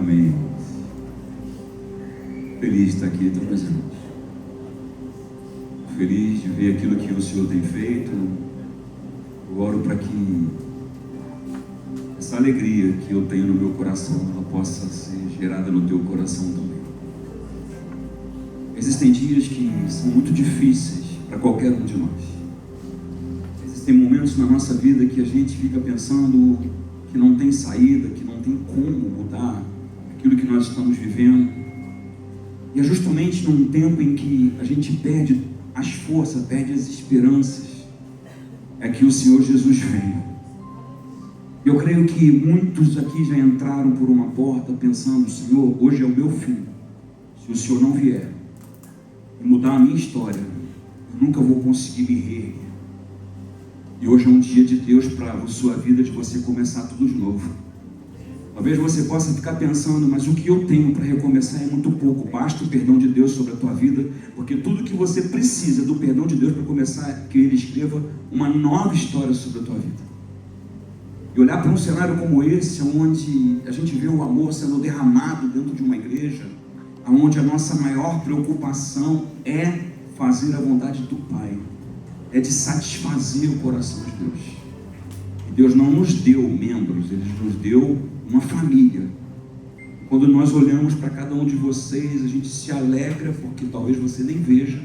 Amém. Feliz de estar aqui, tão presente. Feliz de ver aquilo que o Senhor tem feito. Eu oro para que essa alegria que eu tenho no meu coração, ela possa ser gerada no teu coração também. Existem dias que são muito difíceis para qualquer um de nós. Existem momentos na nossa vida que a gente fica pensando que não tem saída, que não tem como mudar aquilo que nós estamos vivendo. E é justamente num tempo em que a gente perde as forças, perde as esperanças, é que o Senhor Jesus vem. Eu creio que muitos aqui já entraram por uma porta pensando: Senhor, hoje é o meu fim. Se o Senhor não vier e mudar a minha história, eu nunca vou conseguir me reerguer. E hoje é um dia de Deus para a sua vida, de você começar tudo de novo. Talvez você possa ficar pensando: mas o que eu tenho para recomeçar é muito pouco. Basta o perdão de Deus sobre a tua vida, porque tudo que você precisa do perdão de Deus para começar é que Ele escreva uma nova história sobre a tua vida. E olhar para um cenário como esse, onde a gente vê o amor sendo derramado dentro de uma igreja, onde a nossa maior preocupação é fazer a vontade do Pai, é de satisfazer o coração de Deus. E Deus não nos deu membros, Ele nos deu uma família. Quando nós olhamos para cada um de vocês, a gente se alegra, porque talvez você nem veja,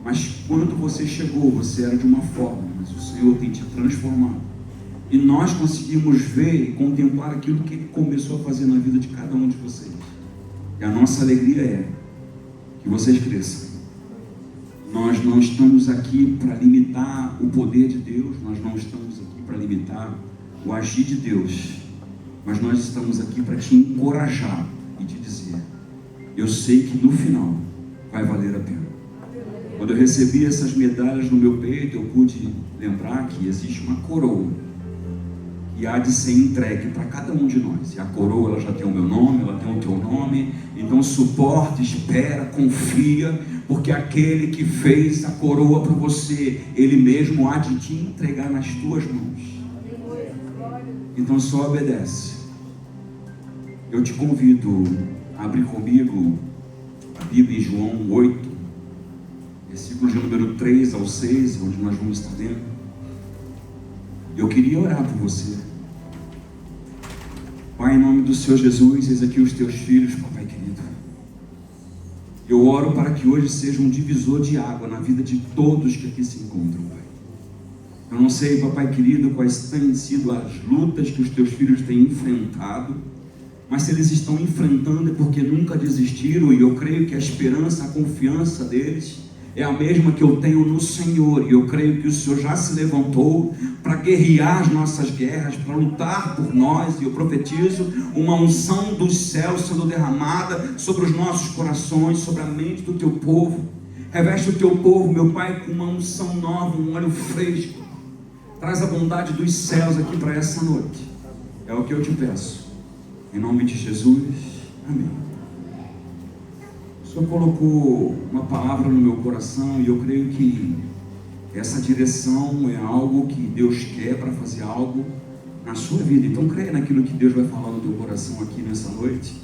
mas quando você chegou, você era de uma forma, mas o Senhor tem te transformado. E nós conseguimos ver e contemplar aquilo que Ele começou a fazer na vida de cada um de vocês. E a nossa alegria é que vocês cresçam. Nós não estamos aqui para limitar o poder de Deus, nós não estamos aqui para limitar o agir de Deus, mas nós estamos aqui para te encorajar e te dizer: eu sei que no final vai valer a pena. Quando eu recebi essas medalhas no meu peito, eu pude lembrar que existe uma coroa que há de ser entregue para cada um de nós. E a coroa, ela já tem o meu nome, ela tem o teu nome. Então suporta, espera, confia, porque aquele que fez a coroa para você, Ele mesmo há de te entregar nas tuas mãos. Então só obedece. Eu te convido a abrir comigo a Bíblia em João 8, versículos de número 3 ao 6, onde nós vamos estar lendo. Eu queria orar por você. Pai, em nome do Senhor Jesus, eis aqui os teus filhos, papai querido. Eu oro para que hoje seja um divisor de água na vida de todos que aqui se encontram, Pai. Eu não sei, papai querido, quais têm sido as lutas que os teus filhos têm enfrentado, mas se eles estão enfrentando é porque nunca desistiram, e eu creio que a esperança, a confiança deles é a mesma que eu tenho no Senhor, e eu creio que o Senhor já se levantou para guerrear as nossas guerras, para lutar por nós, e eu profetizo uma unção dos céus sendo derramada sobre os nossos corações, sobre a mente do teu povo. Reveste o teu povo, meu Pai, com uma unção nova, um óleo fresco. Traz a bondade dos céus aqui para essa noite. É o que eu te peço, em nome de Jesus, amém. O Senhor colocou uma palavra no meu coração, e eu creio que essa direção é algo que Deus quer para fazer algo na sua vida. Então creia naquilo que Deus vai falar no teu coração aqui nessa noite.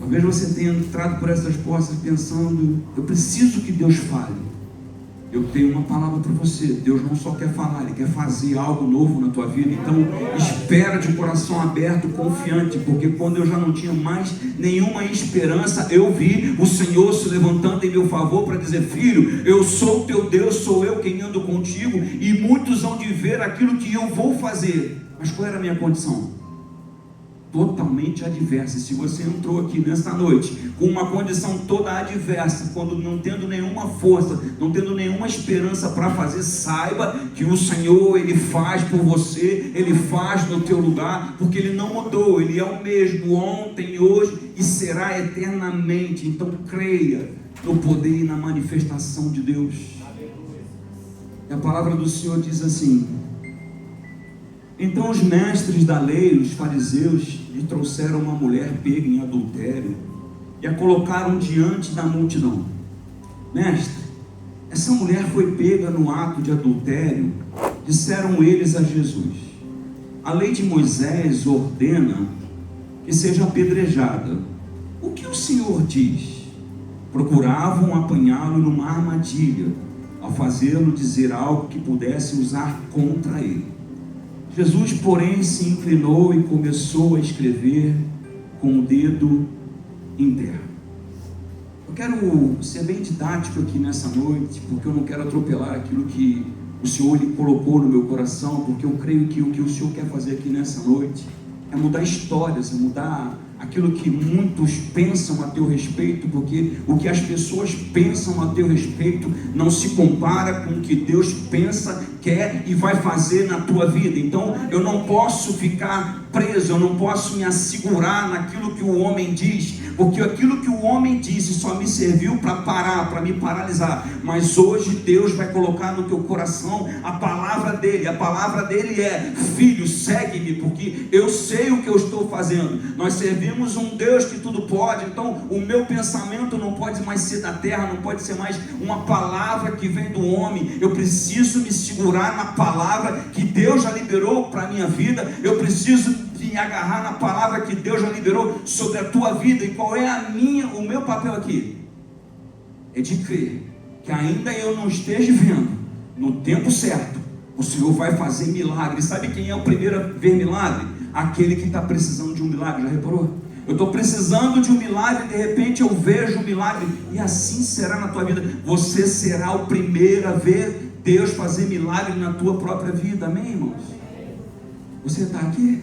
Talvez você tenha entrado por essas portas pensando: eu preciso que Deus fale. Eu tenho uma palavra para você. Deus não só quer falar, Ele quer fazer algo novo na tua vida. Então espera de coração aberto, confiante, porque quando eu já não tinha mais nenhuma esperança, eu vi o Senhor se levantando em meu favor para dizer: filho, eu sou o teu Deus, sou eu quem ando contigo, e muitos hão de ver aquilo que eu vou fazer. Mas qual era a minha condição? Totalmente adversa. E se você entrou aqui nessa noite com uma condição toda adversa, quando não tendo nenhuma força, não tendo nenhuma esperança para fazer, saiba que o Senhor, Ele faz por você, Ele faz no teu lugar, porque Ele não mudou, Ele é o mesmo ontem, hoje e será eternamente. Então creia no poder e na manifestação de Deus. E a palavra do Senhor diz assim: então os mestres da lei, os fariseus, lhe trouxeram uma mulher pega em adultério e a colocaram diante da multidão. Mestre, essa mulher foi pega no ato de adultério. Disseram eles a Jesus: a lei de Moisés ordena e seja apedrejada. O que o Senhor diz? Procuravam apanhá-lo numa armadilha, ao fazê-lo dizer algo que pudesse usar contra ele. Jesus, porém, se inclinou e começou a escrever com o dedo em terra. Eu quero ser bem didático aqui nessa noite, porque eu não quero atropelar aquilo que o Senhor lhe colocou no meu coração, porque eu creio que o que o Senhor quer fazer aqui nessa noite é mudar histórias, é mudar aquilo que muitos pensam a teu respeito, porque o que as pessoas pensam a teu respeito não se compara com o que Deus pensa, quer e vai fazer na tua vida. Então eu não posso ficar preso, eu não posso me assegurar naquilo que o homem diz, porque aquilo que o homem disse só me serviu para me paralisar. Mas hoje Deus vai colocar no teu coração a palavra dele. A palavra dele é: filho, segue-me, porque eu sei o que eu estou fazendo. Nós servimos um Deus que tudo pode. Então o meu pensamento não pode mais ser da terra, não pode ser mais uma palavra que vem do homem. Eu preciso me segurar na palavra que Deus já liberou para a minha vida. Eu preciso me agarrar na palavra que Deus já liberou sobre a tua vida. E qual é o meu papel aqui? É de crer que ainda eu não esteja vendo, no tempo certo, o Senhor vai fazer milagre. Sabe quem é o primeiro a ver milagre? Aquele que está precisando de um milagre. Já reparou? Eu estou precisando de um milagre, de repente eu vejo um milagre, e assim será na tua vida. Você será o primeiro a ver Deus fazer milagre na tua própria vida. Amém, irmãos? Você está aqui?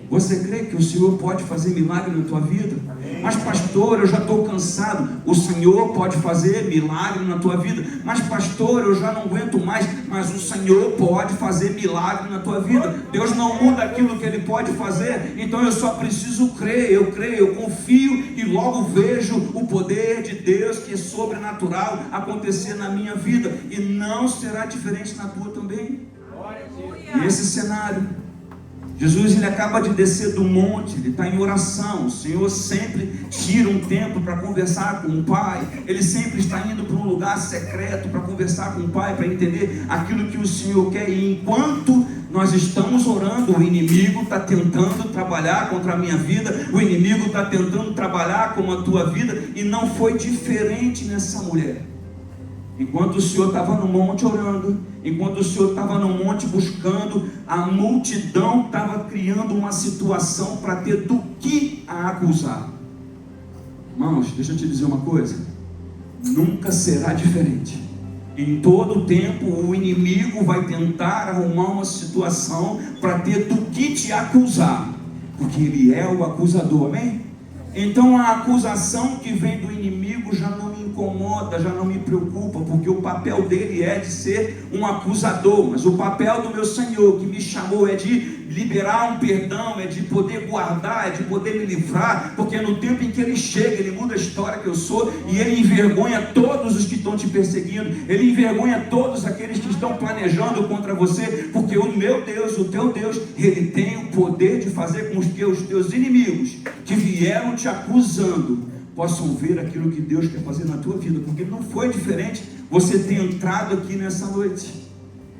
Você crê que o Senhor pode fazer milagre na tua vida? Mas pastor, eu já estou cansado. O Senhor pode fazer milagre na tua vida. Mas pastor, eu já não aguento mais. Mas o Senhor pode fazer milagre na tua vida. Deus não muda aquilo que Ele pode fazer. Então eu só preciso crer. Eu creio, eu confio e logo vejo o poder de Deus, que é sobrenatural, acontecer na minha vida. E não será diferente na tua também. Nesse cenário, Jesus, ele acaba de descer do monte, ele está em oração. O Senhor sempre tira um tempo para conversar com o Pai. Ele sempre está indo para um lugar secreto para conversar com o Pai, para entender aquilo que o Senhor quer. E enquanto nós estamos orando, o inimigo está tentando trabalhar contra a minha vida, o inimigo está tentando trabalhar com a tua vida, e não foi diferente nessa mulher. Enquanto o Senhor estava no monte orando, enquanto o Senhor estava no monte buscando, a multidão estava criando uma situação para ter do que a acusar. Irmãos, deixa eu te dizer uma coisa: nunca será diferente. Em todo o tempo o inimigo vai tentar arrumar uma situação para ter do que te acusar, porque ele é o acusador, amém? Então a acusação que vem do inimigo já não me incomoda, já não me preocupa, porque o papel dele é de ser um acusador. Mas o papel do meu Senhor, que me chamou, é de liberar um perdão, é de poder guardar, é de poder me livrar, porque no tempo em que ele chega, ele muda a história que eu sou, e ele envergonha todos os que estão te perseguindo, ele envergonha todos aqueles que estão planejando contra você, porque o meu Deus, o teu Deus, ele tem o poder de fazer com que os teus inimigos que vieram te acusando possam ver aquilo que Deus quer fazer na tua vida, porque não foi diferente você ter entrado aqui nessa noite,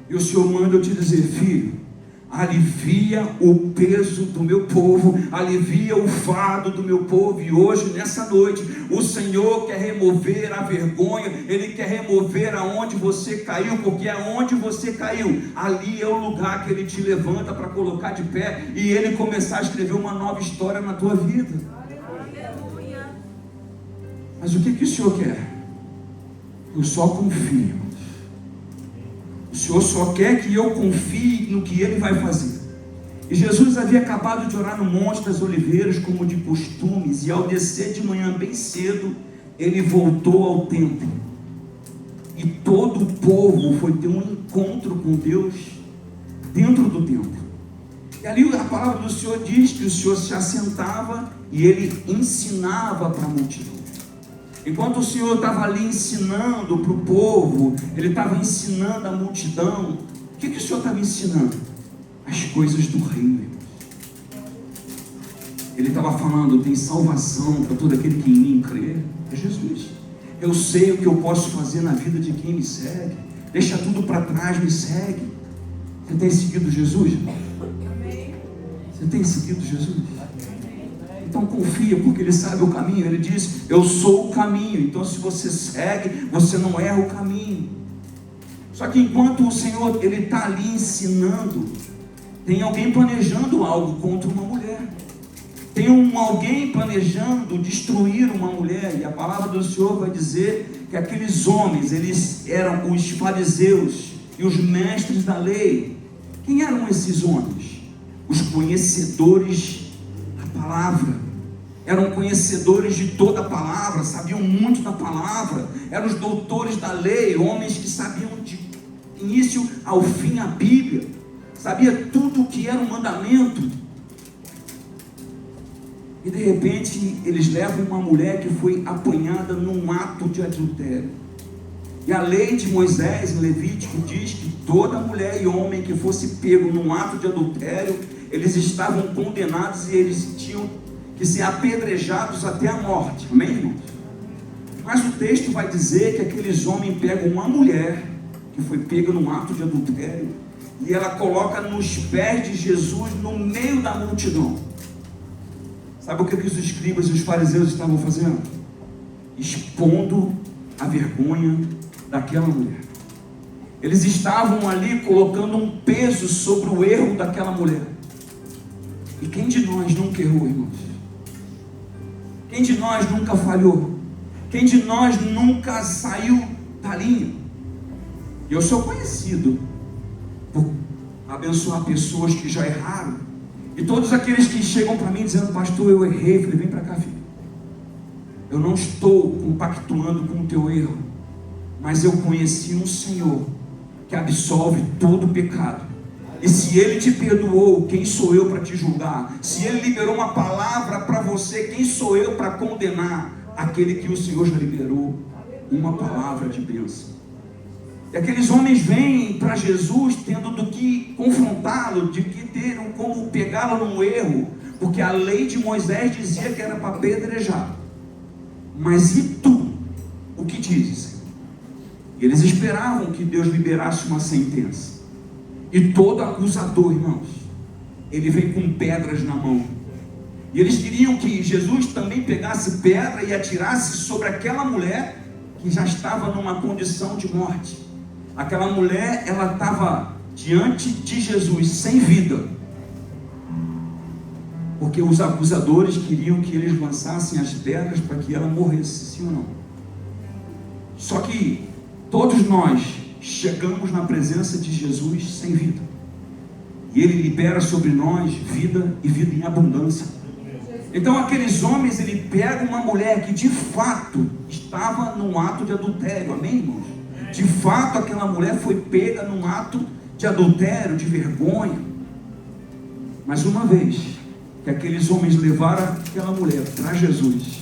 e o Senhor manda eu te dizer: filho, alivia o peso do meu povo, alivia o fardo do meu povo. E hoje, nessa noite, o Senhor quer remover a vergonha, Ele quer remover aonde você caiu, porque aonde você caiu, ali é o lugar que Ele te levanta para colocar de pé, e Ele começar a escrever uma nova história na tua vida. Mas o que o Senhor quer? Eu só confio. O Senhor só quer que eu confie no que Ele vai fazer. E Jesus havia acabado de orar no Monte das Oliveiras, como de costumes, e ao descer de manhã bem cedo, Ele voltou ao templo. E todo o povo foi ter um encontro com Deus dentro do templo. E ali a palavra do Senhor diz que o Senhor se assentava e Ele ensinava para a multidão. Enquanto o Senhor estava ali ensinando para o povo, Ele estava ensinando a multidão. O que o Senhor estava ensinando? As coisas do reino. Ele estava falando: tem salvação para todo aquele que em mim crê. É Jesus. Eu sei o que eu posso fazer na vida de quem me segue. Deixa tudo para trás, me segue. Você tem seguido Jesus? Amém. Você tem seguido Jesus? Então confia, porque Ele sabe o caminho. Ele diz: eu sou o caminho. Então se você segue, você não erra o caminho. Só que enquanto o Senhor Ele está ali ensinando, tem alguém planejando algo contra uma mulher. Tem alguém planejando destruir uma mulher. E a palavra do Senhor vai dizer que aqueles homens, eles eram os fariseus e os mestres da lei. Quem eram esses homens? Os conhecedores da palavra. Eram conhecedores de toda a palavra, sabiam muito da palavra. Eram os doutores da lei, homens que sabiam de início ao fim a Bíblia. Sabia tudo o que era um mandamento. E de repente eles levam uma mulher que foi apanhada num ato de adultério. E a lei de Moisés, em Levítico, diz que toda mulher e homem que fosse pego num ato de adultério, eles estavam condenados e eles tinham que ser apedrejados até a morte. Amém, irmãos? Mas o texto vai dizer que aqueles homens pegam uma mulher que foi pega num ato de adultério e ela coloca nos pés de Jesus no meio da multidão. Sabe o que os escribas e os fariseus estavam fazendo? Expondo a vergonha daquela mulher. Eles estavam ali colocando um peso sobre o erro daquela mulher. E quem de nós nunca errou, irmãos? Quem de nós nunca falhou? Quem de nós nunca saiu da linha? Eu sou conhecido por abençoar pessoas que já erraram. E todos aqueles que chegam para mim dizendo: pastor, eu errei. Eu falei: vem para cá, filho. Eu não estou compactuando com o teu erro, mas eu conheci um Senhor que absolve todo o pecado. E se Ele te perdoou, quem sou eu para te julgar? Se Ele liberou uma palavra para você, quem sou eu para condenar aquele que o Senhor já liberou uma palavra de bênção? E aqueles homens vêm para Jesus tendo do que confrontá-lo, de que ter como pegá-lo num erro, porque a lei de Moisés dizia que era para apedrejar. Mas e tu? O que dizes? E eles esperavam que Deus liberasse uma sentença. E todo acusador, irmãos, ele vem com pedras na mão. E eles queriam que Jesus também pegasse pedra e atirasse sobre aquela mulher que já estava numa condição de morte. Aquela mulher, ela estava diante de Jesus sem vida, porque os acusadores queriam que eles lançassem as pedras para que ela morresse, sim ou não? Só que todos nós chegamos na presença de Jesus sem vida, e Ele libera sobre nós vida e vida em abundância. Então aqueles homens, ele pega uma mulher que de fato estava num ato de adultério, amém, irmãos? De fato aquela mulher foi pega num ato de adultério, de vergonha. Mas uma vez que aqueles homens levaram aquela mulher para Jesus,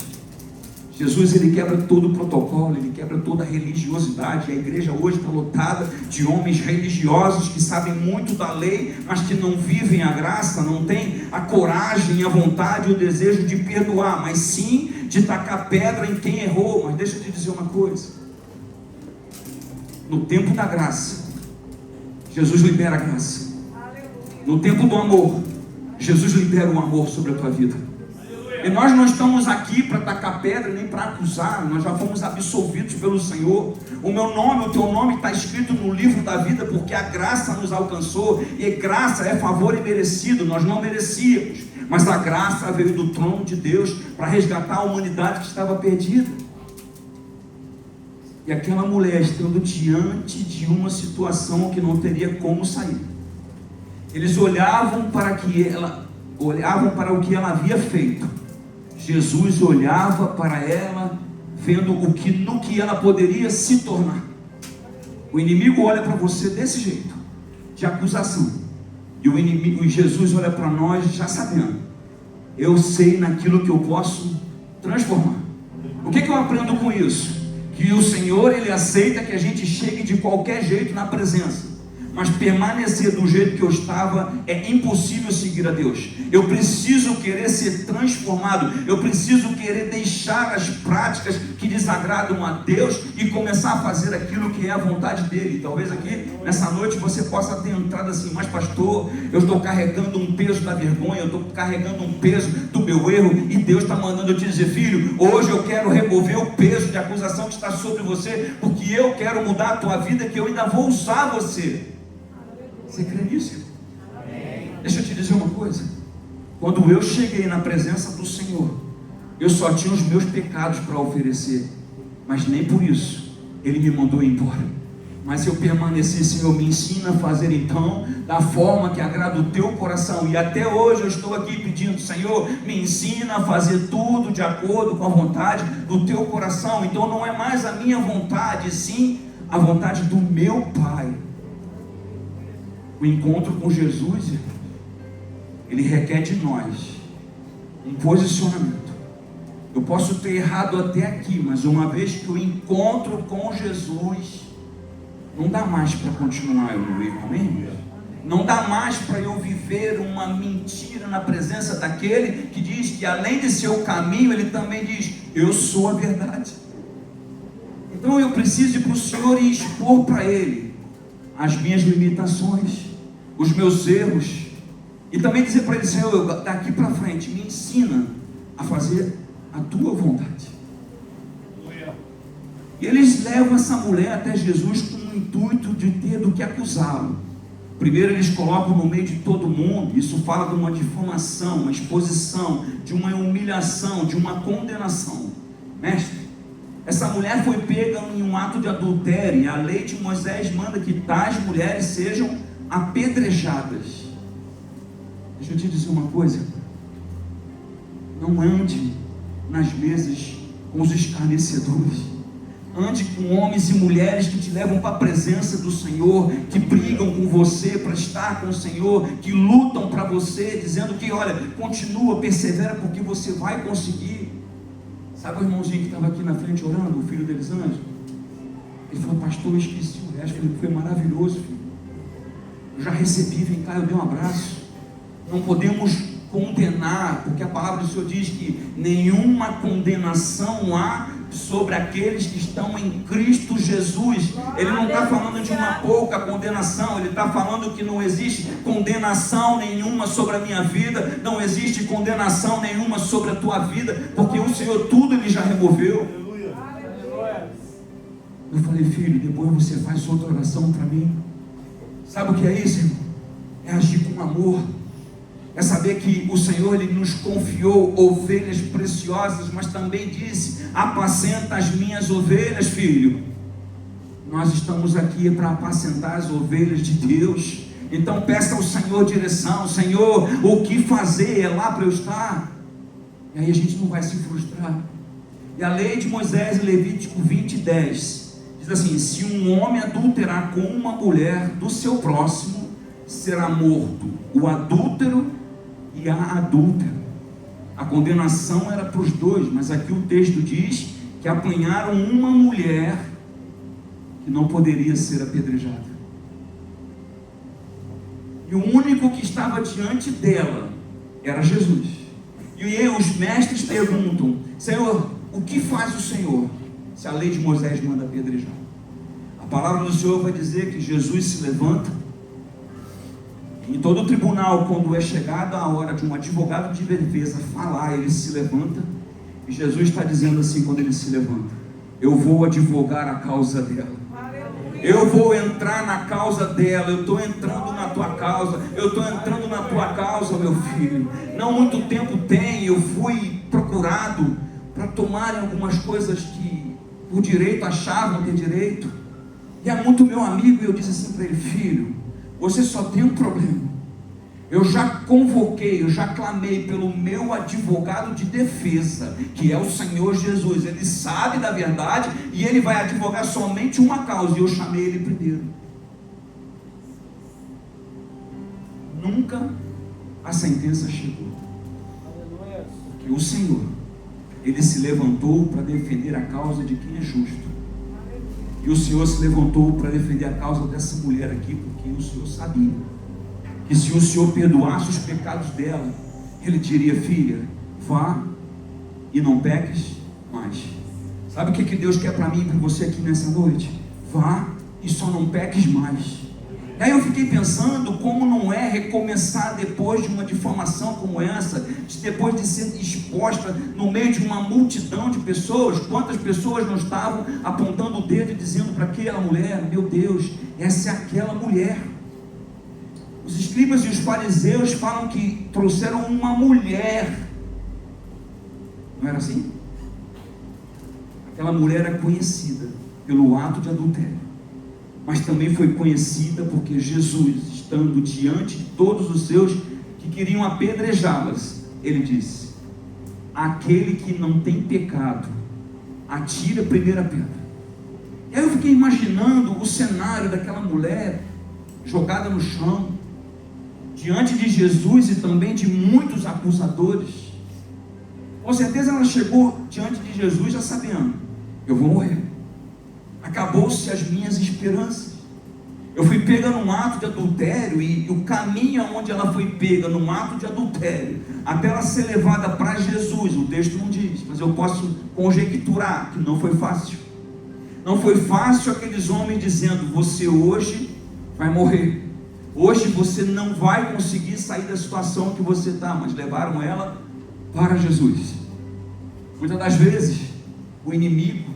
Jesus, ele quebra todo o protocolo, ele quebra toda a religiosidade. A igreja hoje está lotada de homens religiosos que sabem muito da lei, mas que não vivem a graça, não têm a coragem, a vontade, o desejo de perdoar, mas sim de tacar pedra em quem errou. Mas deixa eu te dizer uma coisa: no tempo da graça, Jesus libera a graça. No tempo do amor, Jesus libera o amor sobre a tua vida. E nós não estamos aqui para tacar pedra nem para acusar. Nós já fomos absolvidos pelo Senhor. O meu nome, o teu nome está escrito no livro da vida, porque a graça nos alcançou. E graça é favor imerecido. Nós não merecíamos, mas a graça veio do trono de Deus para resgatar a humanidade que estava perdida. E aquela mulher estando diante de uma situação que não teria como sair, eles olhavam para o que ela havia feito. Jesus olhava para ela, vendo no que ela poderia se tornar. O inimigo olha para você desse jeito, de acusação, e Jesus olha para nós já sabendo: eu sei naquilo que eu posso transformar. O que eu aprendo com isso? Que o Senhor, ele aceita que a gente chegue de qualquer jeito na presença, mas permanecer do jeito que eu estava é impossível seguir a Deus. Eu preciso querer ser transformado, eu preciso querer deixar as práticas que desagradam a Deus e começar a fazer aquilo que é a vontade dele. Talvez aqui nessa noite você possa ter entrado assim: mas pastor, eu estou carregando um peso da vergonha, eu estou carregando um peso do meu erro, e Deus está mandando eu te dizer: filho, hoje eu quero remover o peso de acusação que está sobre você, porque eu quero mudar a tua vida, que eu ainda vou usar você. Você crê nisso? Amém. Deixa eu te dizer uma coisa: quando eu cheguei na presença do Senhor, eu só tinha os meus pecados para oferecer, mas nem por isso Ele me mandou embora. Mas eu permaneci: Senhor, me ensina a fazer então da forma que agrada o teu coração. E até hoje eu estou aqui pedindo: Senhor, me ensina a fazer tudo de acordo com a vontade do teu coração. Então não é mais a minha vontade, sim a vontade do meu Pai. O encontro com Jesus, ele requer de nós um posicionamento. Eu posso ter errado até aqui, mas uma vez que eu encontro com Jesus, não dá mais para continuar eu no erro, amém? Não dá mais para eu viver uma mentira na presença daquele que diz que além de ser o caminho, ele também diz: eu sou a verdade. Então eu preciso ir para o Senhor e expor para Ele as minhas limitações, os meus erros, e também dizer para Ele: Senhor, daqui para frente me ensina a fazer a tua vontade. E eles levam essa mulher até Jesus com o intuito de ter do que acusá-lo. Primeiro eles colocam no meio de todo mundo. Isso fala de uma difamação, uma exposição, de uma humilhação, de uma condenação. Mestre, essa mulher foi pega em um ato de adultério, e a lei de Moisés manda que tais mulheres sejam apedrejadas. Deixa eu te dizer uma coisa: não ande nas mesas com os escarnecedores. Ande com homens e mulheres que te levam para a presença do Senhor, que brigam com você para estar com o Senhor, que lutam para você, dizendo que, olha, continua, persevera, porque você vai conseguir. Sabe o irmãozinho que estava aqui na frente orando, o filho de Elisângela? Ele falou: pastor, eu esqueci o resto. Eu falei: foi maravilhoso, filho. Eu já recebi, vem cá, eu dei um abraço. Não podemos condenar, porque a palavra do Senhor diz que nenhuma condenação há sobre aqueles que estão em Cristo Jesus. Ele não está falando de uma pouca condenação, ele está falando que não existe condenação nenhuma sobre a minha vida, não existe condenação nenhuma sobre a tua vida, porque o Senhor tudo ele já removeu. Eu falei: filho, depois você faz outra oração para mim. Sabe o que é isso, irmão? É agir com amor. É saber que o Senhor ele nos confiou ovelhas preciosas, mas também disse: apacenta as minhas ovelhas, filho. Nós estamos aqui para apacentar as ovelhas de Deus. Então peça ao Senhor direção: Senhor, o que fazer? É lá para eu estar? E aí a gente não vai se frustrar. E a lei de Moisés, em Levítico 20:10, diz assim: se um homem adulterar com uma mulher do seu próximo, será morto o adúltero e a adúltera. A condenação era para os dois, mas aqui o texto diz que apanharam uma mulher que não poderia ser apedrejada, e o único que estava diante dela era Jesus. E os mestres perguntam: Senhor, o que faz o Senhor se a lei de Moisés manda apedrejar? A palavra do Senhor vai dizer que Jesus se levanta. Em todo o tribunal, quando é chegada a hora de um advogado de defesa falar, ele se levanta, e Jesus está dizendo assim quando ele se levanta: eu vou advogar a causa dela, eu vou entrar na causa dela, eu estou entrando na tua causa, eu estou entrando na tua causa, meu filho. Não muito tempo tem, eu fui procurado para tomarem algumas coisas que por direito achavam ter direito, e é muito meu amigo, e eu disse assim para ele: filho, você só tem um problema. Eu já convoquei, eu já clamei pelo meu advogado de defesa, que é o Senhor Jesus. Ele sabe da verdade e ele vai advogar somente uma causa, e eu chamei ele primeiro. Nunca a sentença chegou, porque o Senhor, ele se levantou para defender a causa de quem é justo. E o Senhor se levantou para defender a causa dessa mulher aqui, porque o Senhor sabia que se o Senhor perdoasse os pecados dela, Ele diria: filha, vá e não peques mais. Sabe o que Deus quer para mim e para você aqui nessa noite? Vá e só não peques mais. E aí eu fiquei pensando como não é recomeçar depois de uma difamação como essa, depois de ser exposta no meio de uma multidão de pessoas. Quantas pessoas não estavam apontando o dedo e dizendo para aquela mulher: meu Deus, essa é aquela mulher. Os escribas e os fariseus falam que trouxeram uma mulher. Não era assim? Aquela mulher era conhecida pelo ato de adultério, mas também foi conhecida porque Jesus, estando diante de todos os seus que queriam apedrejá-las, Ele disse: aquele que não tem pecado, atire a primeira pedra. E aí eu fiquei imaginando o cenário daquela mulher jogada no chão, diante de Jesus e também de muitos acusadores. Com certeza ela chegou diante de Jesus já sabendo: eu vou morrer, acabou-se as minhas esperanças, eu fui pega num ato de adultério, e o caminho onde ela foi pega num ato de adultério, até ela ser levada para Jesus, o texto não diz, mas eu posso conjecturar que não foi fácil. Não foi fácil aqueles homens dizendo: você hoje vai morrer, hoje você não vai conseguir sair da situação que você está, mas levaram ela para Jesus. Muitas das vezes o inimigo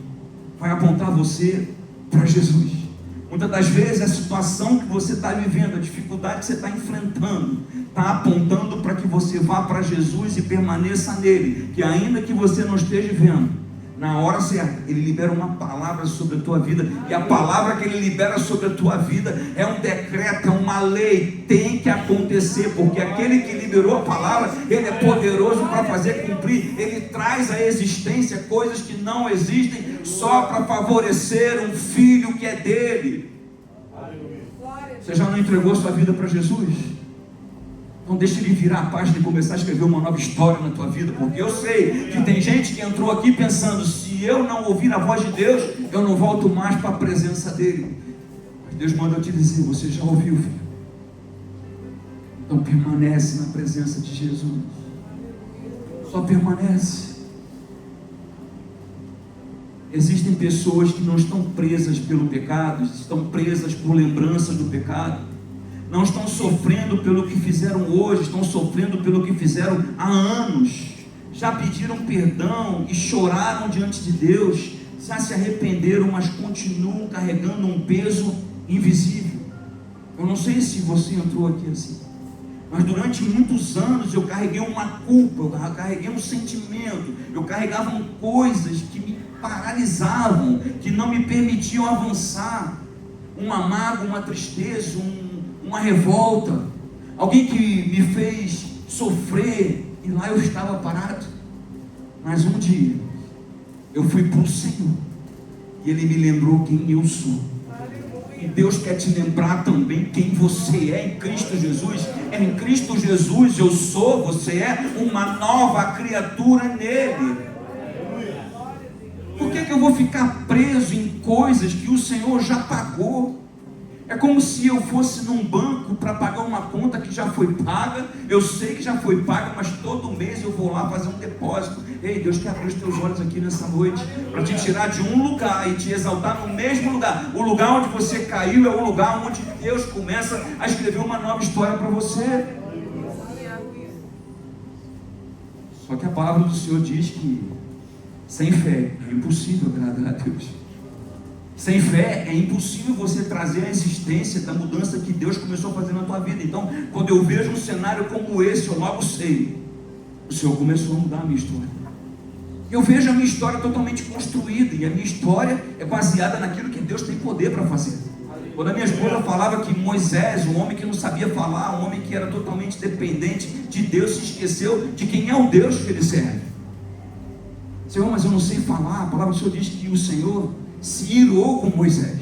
vai apontar você para Jesus. Muitas das vezes a situação que você está vivendo, a dificuldade que você está enfrentando, está apontando para que você vá para Jesus e permaneça nele, que ainda que você não esteja vendo, na hora certa, Ele libera uma palavra sobre a tua vida, e a palavra que Ele libera sobre a tua vida é um decreto, é uma lei, tem que acontecer, porque aquele que liberou a palavra, Ele é poderoso para fazer cumprir. Ele traz à existência coisas que não existem, só para favorecer um filho que é dele. Você já não entregou sua vida para Jesus? Não deixe ele virar a página e começar a escrever uma nova história na tua vida, porque eu sei que tem gente que entrou aqui pensando: se eu não ouvir a voz de Deus, eu não volto mais para a presença dele. Mas Deus manda eu te dizer: você já ouviu, filho? Então permanece na presença de Jesus, só permanece. Existem pessoas que não estão presas pelo pecado, estão presas por lembranças do pecado, não estão sofrendo pelo que fizeram hoje, estão sofrendo pelo que fizeram há anos. Já pediram perdão e choraram diante de Deus, já se arrependeram, mas continuam carregando um peso invisível. Eu não sei se você entrou aqui assim, mas durante muitos anos eu carreguei uma culpa, eu carreguei um sentimento, eu carregava coisas que me paralisavam, que não me permitiam avançar. Uma mágoa, uma tristeza, uma revolta, alguém que me fez sofrer, e lá eu estava parado. Mas um dia eu fui para o Senhor e Ele me lembrou quem eu sou. E Deus quer te lembrar também quem você é em Cristo Jesus. Em Cristo Jesus eu sou, você é uma nova criatura nele. Por que eu vou ficar preso em coisas que o Senhor já pagou? É como se eu fosse num banco para pagar uma conta que já foi paga. Eu sei que já foi paga, mas todo mês eu vou lá fazer um depósito. Ei, Deus quer abrir os teus olhos aqui nessa noite, para te tirar de um lugar e te exaltar no mesmo lugar. O lugar onde você caiu é o lugar onde Deus começa a escrever uma nova história para você. Só que a palavra do Senhor diz que sem fé é impossível agradar a Deus. Sem fé é impossível você trazer a existência da mudança que Deus começou a fazer na tua vida. Então, quando eu vejo um cenário como esse, eu logo sei: o Senhor começou a mudar a minha história. Eu vejo a minha história totalmente construída, e a minha história é baseada naquilo que Deus tem poder para fazer. Quando a minha esposa falava que Moisés, um homem que não sabia falar, um homem que era totalmente dependente de Deus, se esqueceu de quem é o Deus que ele serve. Senhor, mas eu não sei falar. A palavra do Senhor diz que o Senhor se irou com Moisés.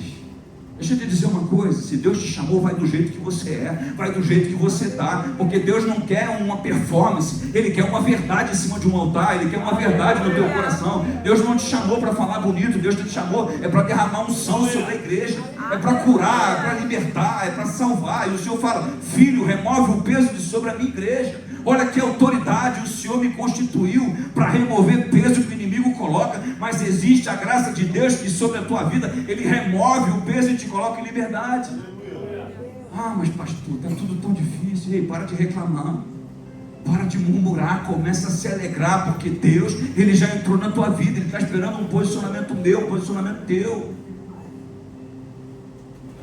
Deixa eu te dizer uma coisa, se Deus te chamou, vai do jeito que você é, vai do jeito que você está, porque Deus não quer uma performance, Ele quer uma verdade em cima de um altar, Ele quer uma verdade no teu coração. Deus não te chamou para falar bonito, Deus te chamou para derramar unção sobre a igreja, é para curar, é para libertar, é para salvar. E o Senhor fala: filho, remove o peso de sobre a minha igreja. Olha que autoridade o Senhor me constituiu para remover peso que o inimigo coloca, mas existe a graça de Deus que sobre a tua vida Ele remove o peso e te coloca em liberdade. Ah, mas pastor, está tudo tão difícil. Ei, para de reclamar, para de murmurar, começa a se alegrar, porque Deus, Ele já entrou na tua vida, Ele está esperando um posicionamento meu, um posicionamento teu.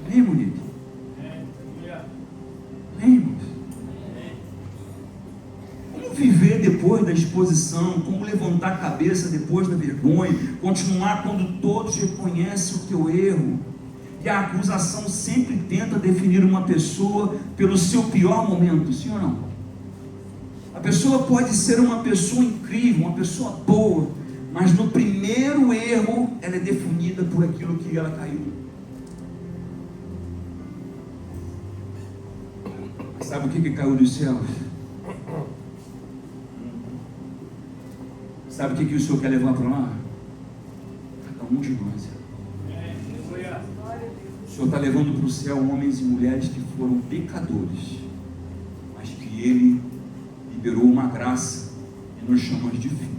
Amém, Monique? Amém, irmãos? Viver depois da exposição, como levantar a cabeça depois da vergonha, continuar quando todos reconhecem o teu erro. E a acusação sempre tenta definir uma pessoa pelo seu pior momento, sim ou não? A pessoa pode ser uma pessoa incrível, uma pessoa boa, mas no primeiro erro ela é definida por aquilo que ela caiu. Sabe o que caiu dos céus? Sabe o que o Senhor quer levar para lá? Cada um de nós. O Senhor está levando para o céu homens e mulheres que foram pecadores, mas que Ele liberou uma graça e nos chama de filho.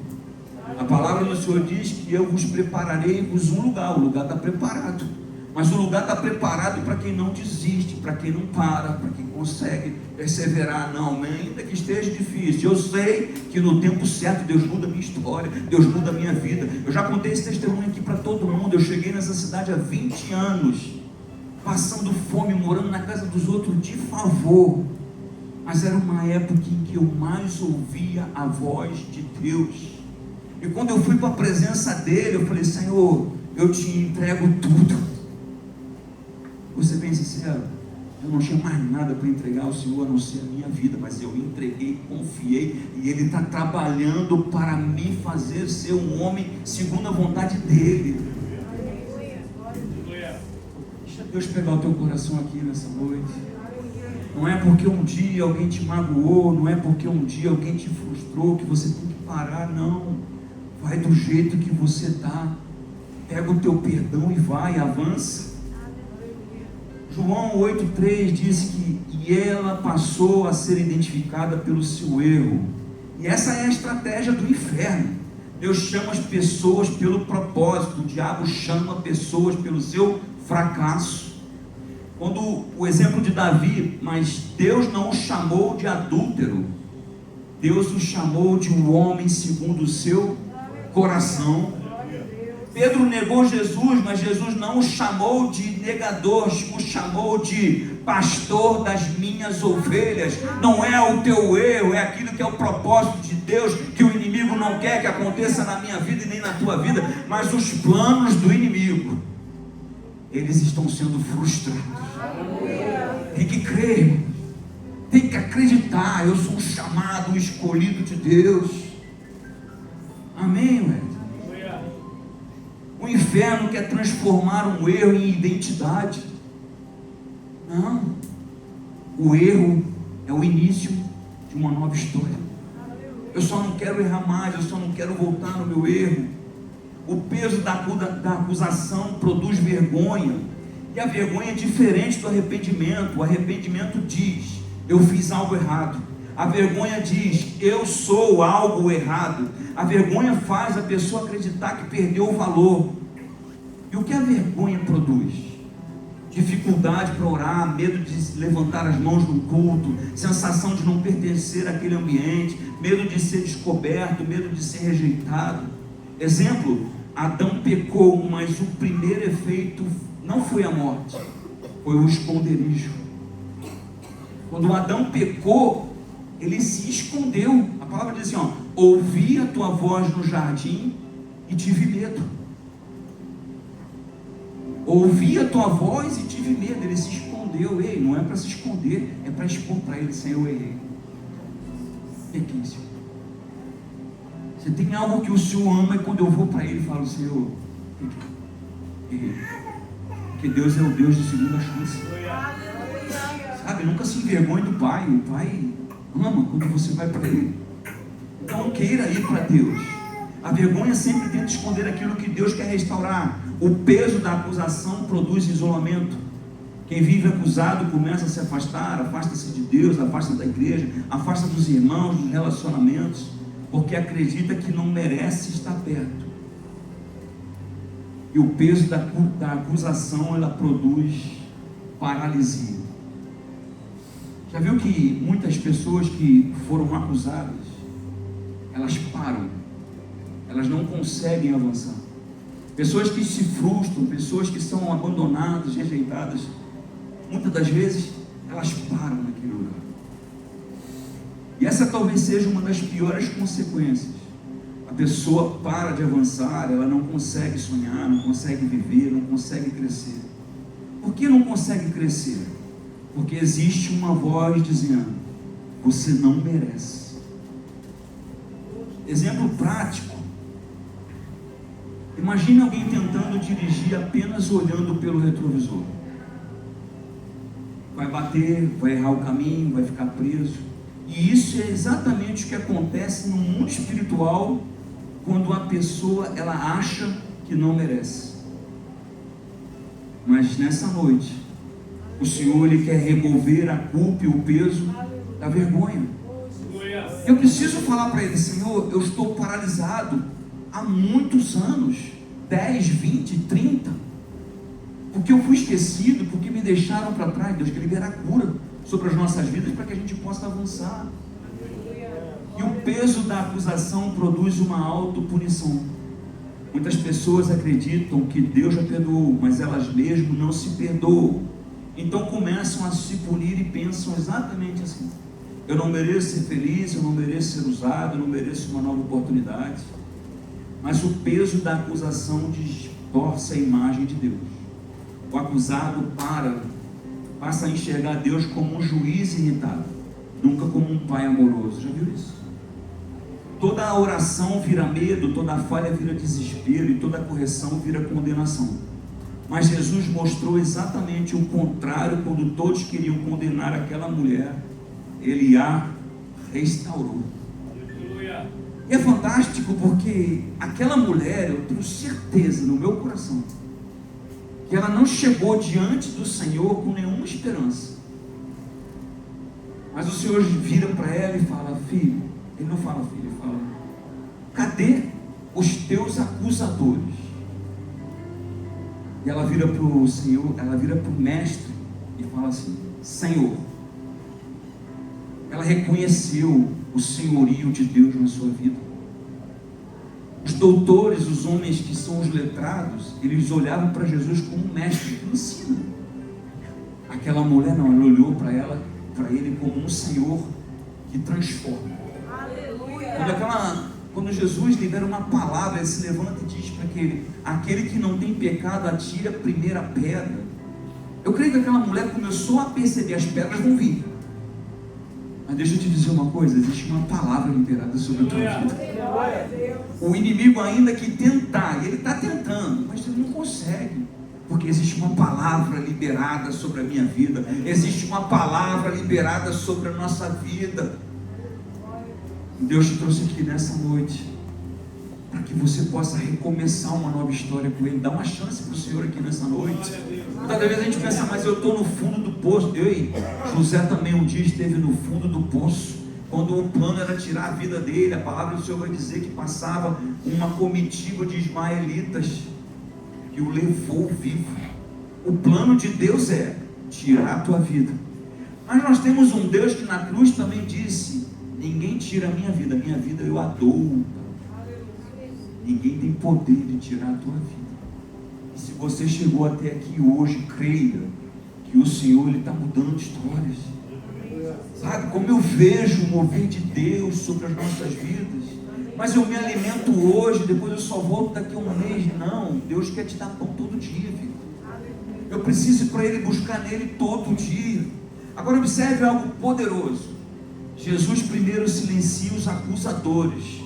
A palavra do Senhor diz que eu vos prepararei-vos um lugar. O lugar está preparado, mas o lugar está preparado para quem não desiste, para quem não para, para quem consegue perseverar. Não, ainda que esteja difícil, eu sei que no tempo certo Deus muda a minha história, Deus muda a minha vida. Eu já contei esse testemunho aqui para todo mundo. Eu cheguei nessa cidade há 20 anos, passando fome, morando na casa dos outros de favor, mas era uma época em que eu mais ouvia a voz de Deus. E quando eu fui para a presença dele, eu falei: Senhor, eu te entrego tudo. Vou ser bem sincero, eu não tinha mais nada para entregar ao Senhor a não ser a minha vida, mas eu entreguei, confiei, e Ele está trabalhando para me fazer ser um homem segundo a vontade dEle. Deixa Deus pegar o teu coração aqui nessa noite. Não é porque um dia alguém te magoou, não é porque um dia alguém te frustrou que você tem que parar, não. Vai do jeito que você está, pega o teu perdão e vai, avança. João 8,3 diz que e ela passou a ser identificada pelo seu erro. E essa é a estratégia do inferno. Deus chama as pessoas pelo propósito, o diabo chama pessoas pelo seu fracasso. Quando o exemplo de Davi, mas Deus não o chamou de adúltero, Deus o chamou de um homem segundo o seu coração. Pedro negou Jesus, mas Jesus não o chamou de negador, o chamou de pastor das minhas ovelhas. Não é o teu erro, é aquilo que é o propósito de Deus, que o inimigo não quer que aconteça na minha vida e nem na tua vida, mas os planos do inimigo, eles estão sendo frustrados. Tem que crer, irmão. Tem que acreditar. Eu sou um chamado, um escolhido de Deus. Amém, velho? O inferno quer transformar um erro em identidade. Não. O erro é o início de uma nova história. Eu só não quero errar mais, eu só não quero voltar no meu erro. O peso da acusação produz vergonha. E a vergonha é diferente do arrependimento. O arrependimento diz: eu fiz algo errado. A vergonha diz: eu sou algo errado. A vergonha faz a pessoa acreditar que perdeu o valor. E o que a vergonha produz? Dificuldade para orar, medo de levantar as mãos no culto, sensação de não pertencer àquele ambiente, medo de ser descoberto, medo de ser rejeitado. Exemplo: Adão pecou, mas o primeiro efeito não foi a morte, foi o esconderijo. Quando Adão pecou, ele se escondeu. A palavra diz assim: ouvi a tua voz no jardim e tive medo. Ouvi a tua voz e tive medo. Ele se escondeu. Ei, não é para se esconder, é para expor para ele: Senhor, eu errei. Pequei, Senhor. Se tem algo que o Senhor ama, é quando eu vou para ele e falo: Senhor, pequei, errei. Porque Deus é o Deus de segunda chance. Sabe, nunca se envergonhe do Pai. O Pai ama quando você vai para Ele. Então queira ir para Deus. A vergonha sempre tenta esconder aquilo que Deus quer restaurar. O peso da acusação produz isolamento. Quem vive acusado começa a se afastar, afasta-se de Deus, afasta da igreja, afasta dos irmãos, dos relacionamentos, porque acredita que não merece estar perto. E o peso da acusação, ela produz paralisia. Já viu que muitas pessoas que foram acusadas, elas param, elas não conseguem avançar. Pessoas que se frustram, pessoas que são abandonadas, rejeitadas, muitas das vezes elas param naquele lugar. E essa talvez seja uma das piores consequências. A pessoa para de avançar, ela não consegue sonhar, não consegue viver, não consegue crescer. Por que não consegue crescer? Porque existe uma voz dizendo: você não merece. Exemplo prático. Imagine alguém tentando dirigir apenas olhando pelo retrovisor. Vai bater, vai errar o caminho, vai ficar preso. E isso é exatamente o que acontece no mundo espiritual, quando a pessoa ela acha que não merece. Mas nessa noite, o Senhor ele quer remover a culpa e o peso da vergonha. Eu preciso falar para ele: Senhor, eu estou paralisado há muitos anos, 10, 20, 30, porque eu fui esquecido, porque me deixaram para trás. Deus quer liberar cura sobre as nossas vidas para que a gente possa avançar. E o peso da acusação produz uma autopunição. Muitas pessoas acreditam que Deus já perdoou, mas elas mesmas não se perdoam. Então começam a se punir e pensam exatamente assim: eu não mereço ser feliz, eu não mereço ser usado, eu não mereço uma nova oportunidade. Mas o peso da acusação distorce a imagem de Deus. O acusado passa a enxergar Deus como um juiz irritado, nunca como um pai amoroso. Já viu isso? Toda a oração vira medo, toda a falha vira desespero e toda a correção vira condenação. Mas Jesus mostrou exatamente o contrário. Quando todos queriam condenar aquela mulher, Ele a restaurou. E é fantástico porque aquela mulher, eu tenho certeza no meu coração, que ela não chegou diante do Senhor com nenhuma esperança. Mas o Senhor vira para ela e fala: filho, Ele não fala filho, Ele fala: cadê os teus acusadores? E ela vira para o Senhor, ela vira para o mestre e fala assim: Senhor. Ela reconheceu o senhorio de Deus na sua vida. Os doutores, os homens que são os letrados, eles olhavam para Jesus como um mestre que ensina. Aquela mulher não, ela olhou para ele como um Senhor que transforma. Quando Jesus libera uma palavra, ele se levanta e diz para aquele que não tem pecado atire a primeira pedra. Eu creio que aquela mulher começou a perceber: as pedras vão vir. Mas deixa eu te dizer uma coisa: existe uma palavra liberada sobre a tua vida. O inimigo, ainda que tentar, ele está tentando, mas ele não consegue, porque existe uma palavra liberada sobre a minha vida, existe uma palavra liberada sobre a nossa vida. Deus te trouxe aqui nessa noite para que você possa recomeçar uma nova história com Ele. Dá uma chance para o Senhor aqui nessa noite. Muitas vezes a gente pensa: mas eu estou no fundo do poço. José também um dia esteve no fundo do poço, quando o plano era tirar a vida dele. A palavra do Senhor vai dizer que passava uma comitiva de ismaelitas que o levou vivo. O plano de Deus é tirar a tua vida, mas nós temos um Deus que na cruz também disse: ninguém tira a minha vida eu a dou. Ninguém tem poder de tirar a tua vida. E se você chegou até aqui hoje, creia que o Senhor está mudando histórias. Sabe, como eu vejo o mover de Deus sobre as nossas vidas. Mas eu me alimento hoje, depois eu só volto daqui a um mês. Não, Deus quer te dar pão todo dia, filho. Eu preciso ir para Ele, buscar nele todo dia. Agora observe algo poderoso. Jesus primeiro silencia os acusadores,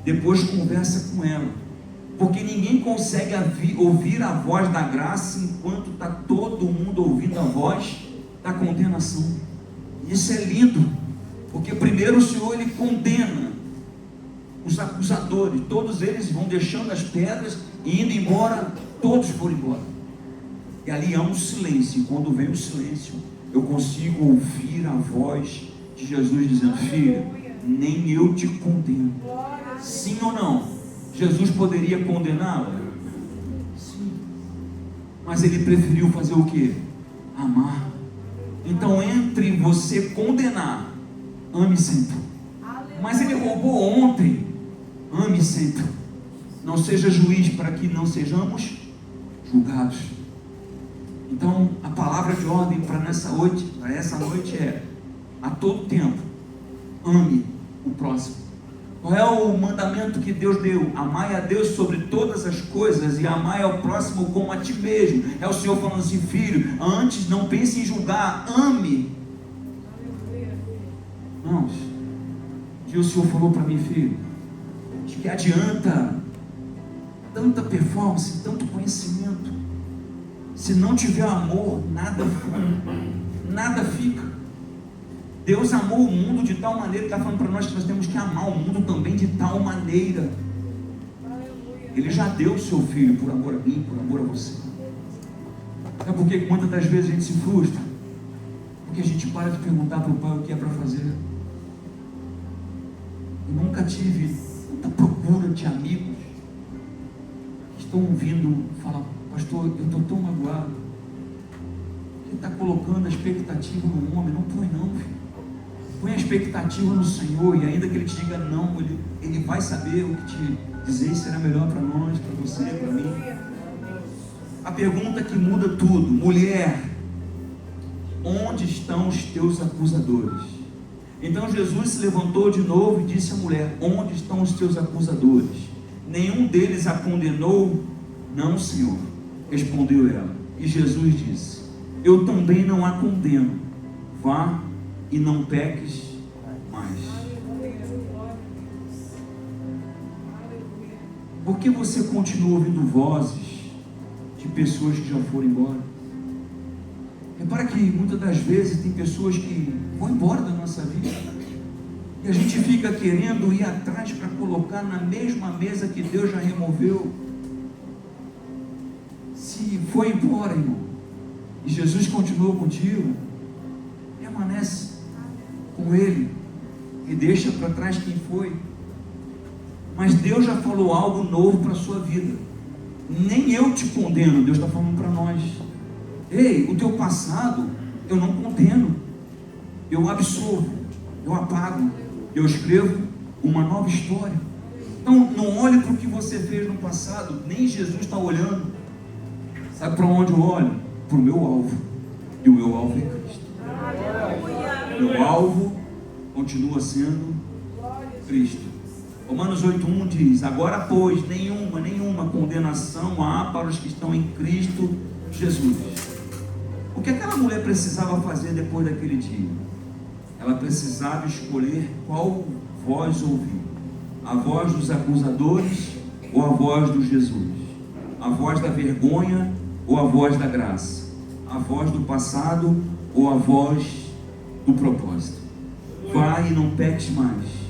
depois conversa com ela. Porque ninguém consegue ouvir a voz da graça enquanto está todo mundo ouvindo a voz da condenação. Isso é lindo, porque primeiro o Senhor ele condena os acusadores, todos eles vão deixando as pedras e indo embora, todos foram embora. E ali há um silêncio, e quando vem o silêncio, eu consigo ouvir a voz de Jesus dizendo: filha, nem eu te condeno. Sim ou não? Jesus poderia condená-la? Sim. Mas ele preferiu fazer o quê? Amar. Então, entre você condenar, ame sempre. Mas ele roubou ontem, ame sempre. Não seja juiz para que não sejamos julgados. Então, a palavra de ordem para essa noite é: a todo tempo, ame o próximo. Qual é o mandamento que Deus deu? Amai a Deus sobre todas as coisas e amai ao próximo como a ti mesmo. É o Senhor falando assim: filho, antes não pense em julgar, ame. Irmãos, que o Senhor falou para mim: filho, de que adianta tanta performance, tanto conhecimento, se não tiver amor, nada fica. Deus amou o mundo de tal maneira, está falando para nós que nós temos que amar o mundo também de tal maneira. Ele já deu o seu filho por amor a mim, por amor a você. É porque muitas das vezes a gente se frustra, porque a gente para de perguntar para o pai o que é para fazer. Eu nunca tive tanta procura de amigos que estão vindo falar: pastor, eu estou tão magoado. Ele está colocando a expectativa no homem. Não põe não, filho. Põe a expectativa no Senhor, e ainda que Ele te diga não, Ele vai saber o que te dizer, será melhor para nós, para você, para mim. A pergunta que muda tudo: mulher, onde estão os teus acusadores? Então Jesus se levantou de novo e disse à mulher: onde estão os teus acusadores? Nenhum deles a condenou? Não, Senhor, respondeu ela. E Jesus disse: eu também não a condeno, vá e não peques mais. Por que você continua ouvindo vozes de pessoas que já foram embora? Repara que muitas das vezes tem pessoas que vão embora da nossa vida e a gente fica querendo ir atrás para colocar na mesma mesa que Deus já removeu. Se foi embora, irmão, e Jesus continuou contigo, permanece com Ele e deixa para trás quem foi. Mas Deus já falou algo novo para a sua vida. Nem eu te condeno, Deus está falando para nós. Ei, o teu passado eu não condeno, eu absolvo, eu apago, eu escrevo uma nova história. Então não olhe para o que você fez no passado, nem Jesus está olhando. Sabe para onde eu olho? Para o meu alvo, e o meu alvo é Cristo. Meu alvo continua sendo Cristo. Romanos 8:1 diz: agora pois nenhuma condenação há para os que estão em Cristo Jesus. O que aquela mulher precisava fazer depois daquele dia? Ela precisava escolher qual voz ouvir: a voz dos acusadores ou a voz do Jesus? A voz da vergonha ou a voz da graça? A voz do passado ou a voz do propósito? Vai e não peques mais.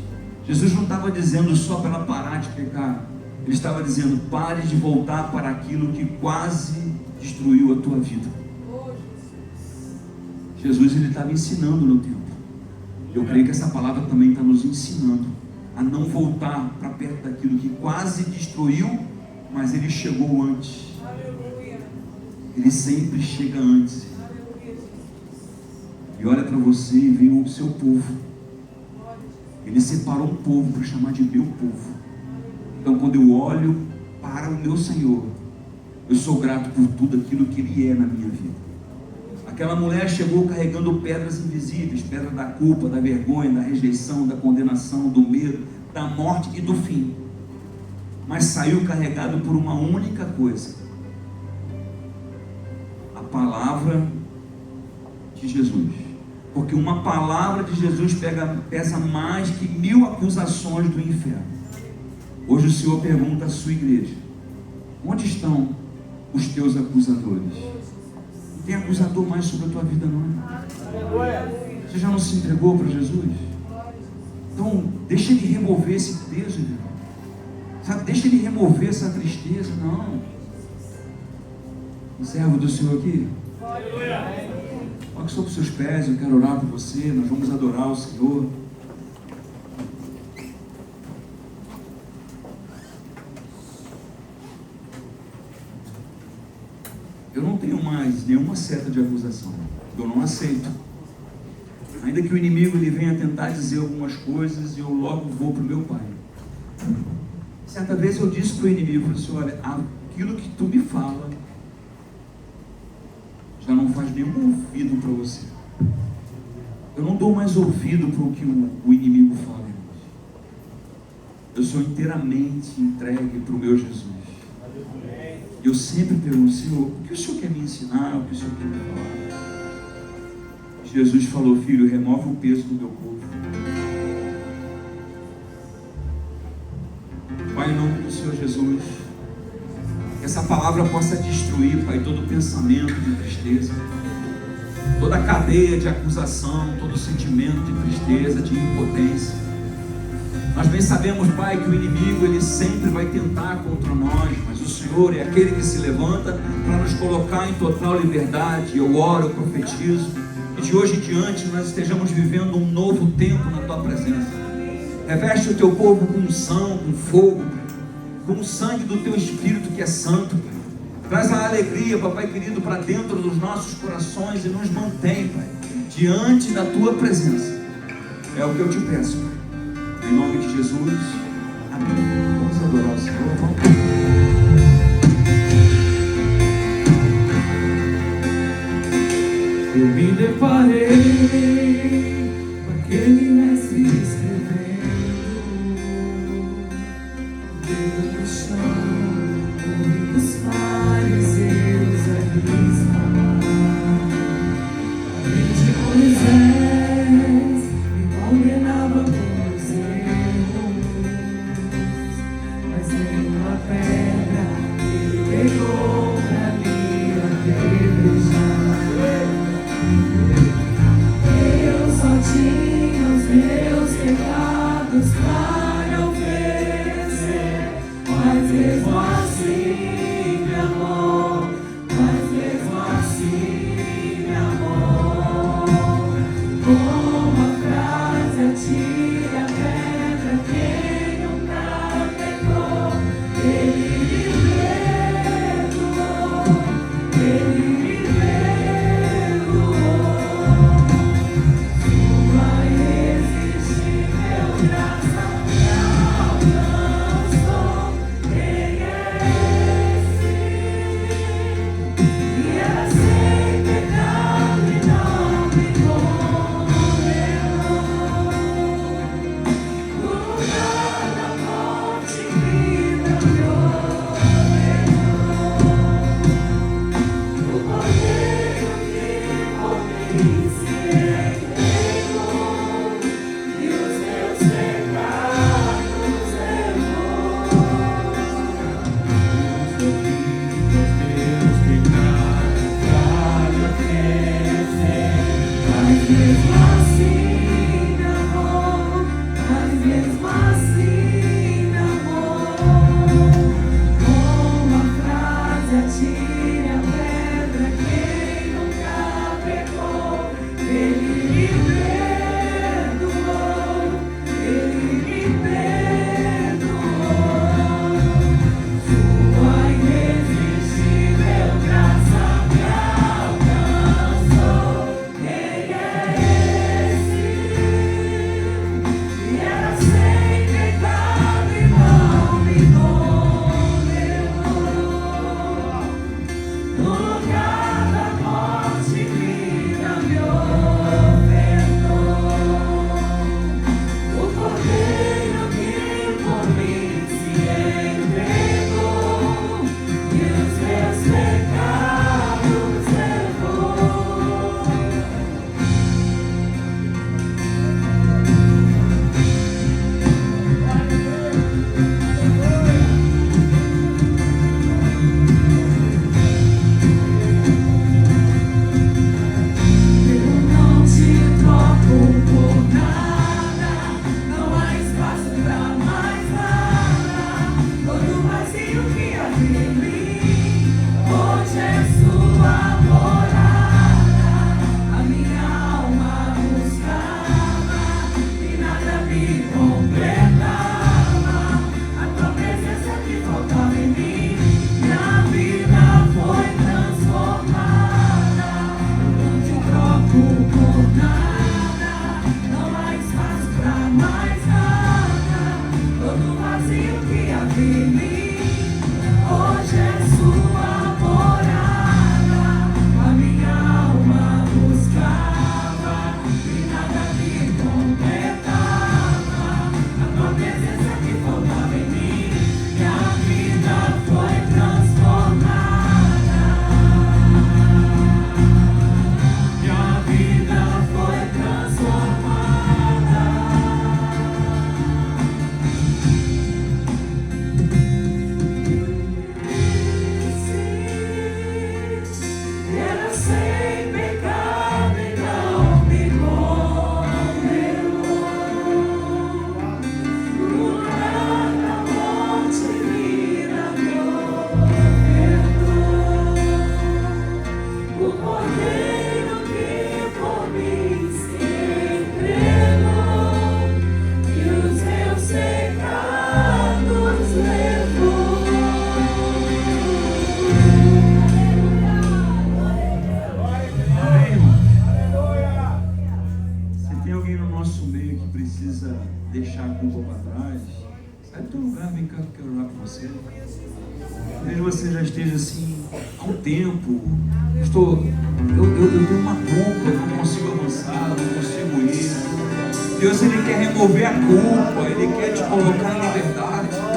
Jesus não estava dizendo só para ela parar de pecar. Ele estava dizendo: pare de voltar para aquilo que quase destruiu a tua vida. Jesus, ele estava ensinando no tempo. Eu creio que essa palavra também está nos ensinando a não voltar para perto daquilo que quase destruiu, mas ele chegou antes. Ele sempre chega antes. E olha para você e vê o seu povo. Ele separou um povo para chamar de meu povo. Então quando eu olho para o meu Senhor, eu sou grato por tudo aquilo que Ele é na minha vida. Aquela mulher chegou carregando pedras invisíveis, pedra da culpa, da vergonha, da rejeição, da condenação, do medo, da morte e do fim. Mas saiu carregado por uma única coisa: a palavra de Jesus. Porque uma palavra de Jesus pesa mais que 1000 acusações do inferno. Hoje o Senhor pergunta à sua igreja: Onde estão os teus acusadores? Não tem acusador mais sobre a tua vida, não. Você já não se entregou para Jesus? Então, deixa Ele remover esse peso, irmão. Sabe, deixa Ele remover essa tristeza. Não. O servo do Senhor aqui. Coloque sobre os seus pés, eu quero orar por você. Nós vamos adorar o Senhor. Eu não tenho mais nenhuma seta de acusação. Eu não aceito. Ainda que o inimigo ele venha tentar dizer algumas coisas, eu logo vou para o meu Pai. Certa vez eu disse para o inimigo, eu disse, olha, aquilo que tu me fala já não faz nenhum ouvido para você. Eu não dou mais ouvido para o que o inimigo fala, irmãos. Eu sou inteiramente entregue para o meu Jesus. Eu sempre pergunto, Senhor, o que o Senhor quer me ensinar, o que o Senhor quer me falar? Jesus falou, filho, remove o peso do meu corpo. Pai, em nome do Senhor Jesus, que essa palavra possa destruir, Pai, todo pensamento de tristeza, toda a cadeia de acusação, todo sentimento de tristeza, de impotência. Nós bem sabemos, Pai, que o inimigo ele sempre vai tentar contra nós, mas o Senhor é aquele que se levanta para nos colocar em total liberdade. Eu oro, eu profetizo, que de hoje em diante nós estejamos vivendo um novo tempo na Tua presença. Reveste o Teu povo com unção, com fogo, Pai, com o sangue do Teu Espírito que é santo, Pai. Traz a alegria, Papai querido, para dentro dos nossos corações e nos mantém, Pai, diante da Tua presença. É o que eu te peço, Pai. Em nome de Jesus, amém. Vamos adorar o Senhor, vamos. Eu me deparei com aquele mestre escrevendo, dedo no chão, ouvindo os fariseus ali falar. A lei de Moisés me condenava por mas nenhuma pedra ele pegou pra me apedrejar. Eu só tinha os meus pecados para oferecer, mas mesmo assim me amou, mas mesmo assim me amou. Como a frase atira a pedra quem nunca pecou, Ele me perdoou, Ele me perdoou. Deixar a culpa para trás, sai do teu lugar, vem cá que eu quero orar com você. Talvez você já esteja assim há um tempo. Eu tenho uma culpa, eu não consigo avançar, eu não consigo ir. Deus, Ele quer remover a culpa, Ele quer te colocar em liberdade.